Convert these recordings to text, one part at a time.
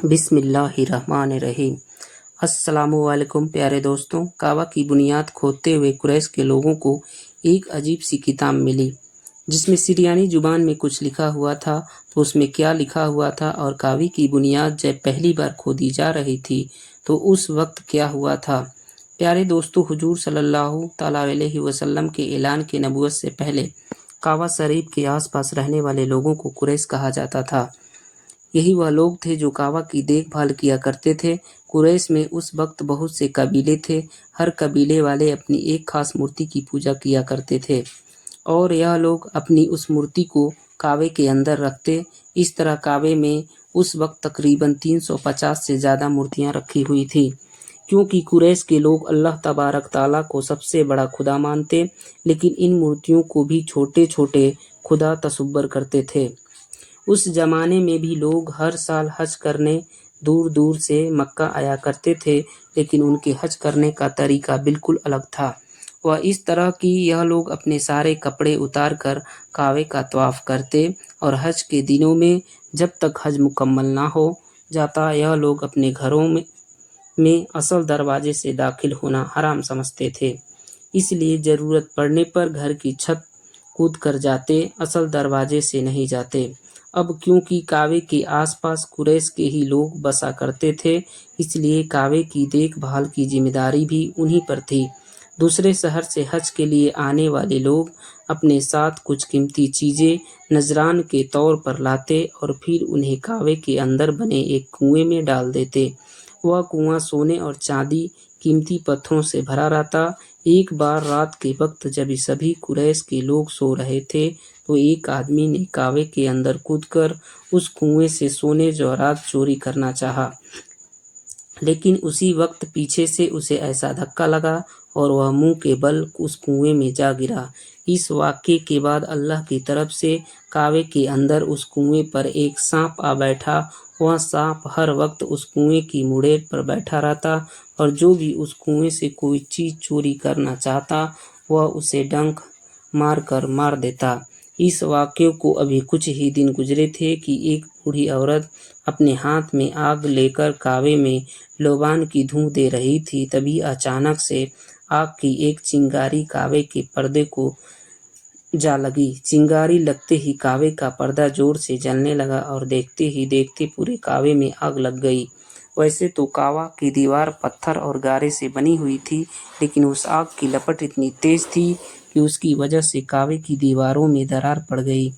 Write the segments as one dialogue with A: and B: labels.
A: بسم اللہ الرحمن الرحیم۔ السلام علیکم پیارے دوستوں، کعبہ کی بنیاد کھودتے ہوئے قریش کے لوگوں کو ایک عجیب سی کتاب ملی جس میں سریانی زبان میں کچھ لکھا ہوا تھا۔ تو اس میں کیا لکھا ہوا تھا اور کعبے کی بنیاد جب پہلی بار کھودی جا رہی تھی تو اس وقت کیا ہوا تھا؟ پیارے دوستوں، حضور صلی اللہ تعالیٰ علیہ وسلم کے اعلان کے نبوت سے پہلے کعبہ شریف کے آس پاس رہنے والے لوگوں کو قریش کہا جاتا تھا۔ یہی وہ لوگ تھے جو کعبہ کی دیکھ بھال کیا کرتے تھے۔ قریش میں اس وقت بہت سے قبیلے تھے۔ ہر قبیلے والے اپنی ایک خاص مورتی کی پوجا کیا کرتے تھے اور یہ لوگ اپنی اس مورتی کو کعبے کے اندر رکھتے۔ اس طرح کعبے میں اس وقت تقریباً 350 سے زیادہ مورتیاں رکھی ہوئی تھیں، کیونکہ قریش کے لوگ اللہ تبارک تعالیٰ کو سب سے بڑا خدا مانتے، لیکن ان مورتیوں کو بھی چھوٹے چھوٹے خدا تصور کرتے تھے۔ اس زمانے میں بھی لوگ ہر سال حج کرنے دور دور سے مکہ آیا کرتے تھے، لیکن ان کے حج کرنے کا طریقہ بالکل الگ تھا۔ وہ اس طرح کہ یہ لوگ اپنے سارے کپڑے اتار کر کعبے کا طواف کرتے اور حج کے دنوں میں جب تک حج مکمل نہ ہو جاتا یہ لوگ اپنے گھروں میں اصل دروازے سے داخل ہونا حرام سمجھتے تھے، اس لیے ضرورت پڑنے پر گھر کی چھت کود کر جاتے، اصل دروازے سے نہیں جاتے۔ اب کیونکہ کعبے کے آس پاس قریش کے ہی لوگ بسا کرتے تھے، اس لیے کعبے کی دیکھ بھال کی ذمہ داری بھی انہی پر تھی۔ دوسرے شہر سے حج کے لیے آنے والے لوگ اپنے ساتھ کچھ قیمتی چیزیں نذران کے طور پر لاتے اور پھر انہیں کعبے کے اندر بنے ایک کنویں میں ڈال دیتے۔ وہ کنواں سونے اور چاندی قیمتی پتھروں سے بھرا رہتا۔ ایک بار رات کے وقت جب سبھی قریش کے لوگ سو رہے تھے تو ایک آدمی نے کعبے کے اندر کود کر اس کنویں سے سونے جواہرات چوری کرنا چاہا، لیکن اسی وقت پیچھے سے اسے ایسا دھکا لگا اور وہ منہ کے بل اس کنویں میں جا گرا۔ اس واقعے کے بعد اللہ کی طرف سے کعبے کے اندر اس کنویں پر ایک سانپ آ بیٹھا۔ وہ سانپ ہر وقت اس کنویں کی مڈیر پر بیٹھا رہتا اور جو بھی اس کنویں سے کوئی چیز چوری کرنا چاہتا وہ اسے ڈنک مار کر مار دیتا۔ اس واقعے کو ابھی کچھ ہی دن گزرے تھے کہ ایک بوڑھی عورت اپنے ہاتھ میں آگ لے کر کعبے میں لوبان کی دھوں دے رہی تھی۔ تبھی اچانک سے آگ کی ایک چنگاری کعبے کے پردے کو جا لگی۔ چنگاری لگتے ہی کعبے کا پردہ زور سے جلنے لگا اور دیکھتے ہی دیکھتے پورے کعبے میں آگ لگ گئی۔ ویسے تو کعبہ کی دیوار پتھر اور گارے سے بنی ہوئی تھی، لیکن اس آگ کی لپٹ اتنی تیز تھی کہ اس کی وجہ سے کعبے کی دیواروں میں درار پڑ گئی۔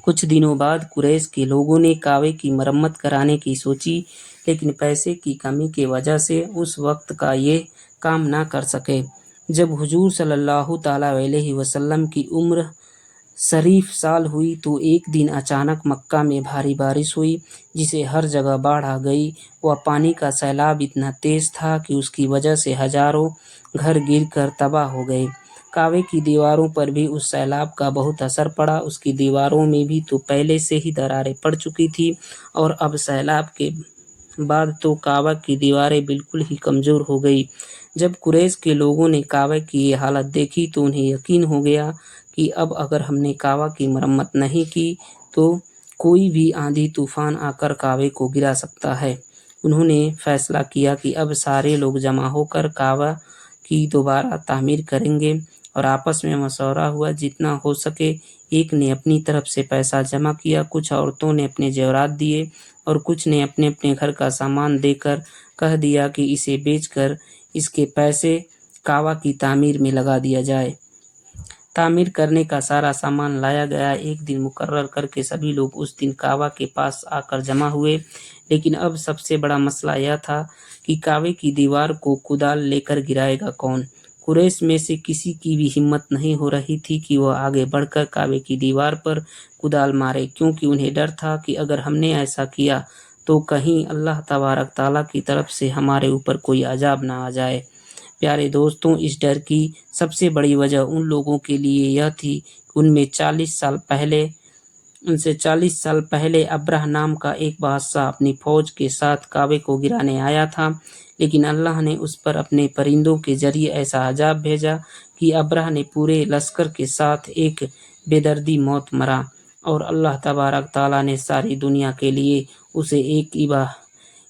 A: کچھ دنوں بعد قریش کے لوگوں نے کعبے کی مرمت کرانے کی سوچی، لیکن پیسے کی کمی کی وجہ سے اس وقت کا یہ کام نہ کر سکے۔ جب حضور صلی اللہ تعالیٰ علیہ وسلم کی عمر شریف سال ہوئی تو ایک دن اچانک مکہ میں بھاری بارش ہوئی جس سے ہر جگہ باڑھ آ گئی۔ وہ پانی کا سیلاب اتنا تیز تھا کہ اس کی وجہ سے ہزاروں گھر گر کر تباہ ہو گئے۔ کعبے کی دیواروں پر بھی اس سیلاب کا بہت اثر پڑا۔ اس کی دیواروں میں بھی تو پہلے سے ہی دراریں پڑ چکی تھیں اور اب سیلاب کے بعد تو کعبہ کی دیواریں بالکل ہی کمزور ہو گئی۔ جب قریش کے لوگوں نے کعبہ کی یہ حالت دیکھی تو انہیں یقین ہو گیا کہ اب اگر ہم نے کعبہ کی مرمت نہیں کی تو کوئی بھی آندھی طوفان آ کر کعبے کو گرا سکتا ہے۔ انہوں نے فیصلہ کیا کہ اب سارے لوگ جمع ہو کر کعبہ کی دوبارہ تعمیر کریں گے، اور آپس میں مشورہ ہوا۔ جتنا ہو سکے ایک نے اپنی طرف سے پیسہ جمع کیا، کچھ عورتوں نے اپنے زیورات دیے اور کچھ نے اپنے اپنے گھر کا سامان دے کر کہہ دیا کہ اسے بیچ کر اس کے پیسے کعبہ کی تعمیر میں لگا دیا جائے۔ تعمیر کرنے کا سارا سامان لایا گیا۔ ایک دن مقرر کر کے سبھی لوگ اس دن کعبہ کے پاس آ کر جمع ہوئے، لیکن اب سب سے بڑا مسئلہ یہ تھا کہ کعبے کی دیوار کو کدال لے کر گرائے گا کون؟ قریش میں سے کسی کی بھی ہمت نہیں ہو رہی تھی کہ وہ آگے بڑھ کر کعبے کی دیوار پر کدال مارے، کیونکہ انہیں ڈر تھا کہ اگر ہم نے ایسا کیا تو کہیں اللہ تبارک تعالیٰ کی طرف سے ہمارے اوپر کوئی عذاب نہ آ جائے۔ پیارے دوستوں، اس ڈر کی سب سے بڑی وجہ ان لوگوں کے لیے یہ تھی کہ ان سے 40 سال پہلے ابرہ نام کا ایک بادشاہ اپنی فوج کے ساتھ کعبے کو گرانے آیا تھا، لیکن اللہ نے اس پر اپنے پرندوں کے ذریعے ایسا عذاب بھیجا کہ ابرہ نے پورے لشکر کے ساتھ ایک بے دردی موت مرا، اور اللہ تبارک تعالیٰ نے ساری دنیا کے لیے اسے ایک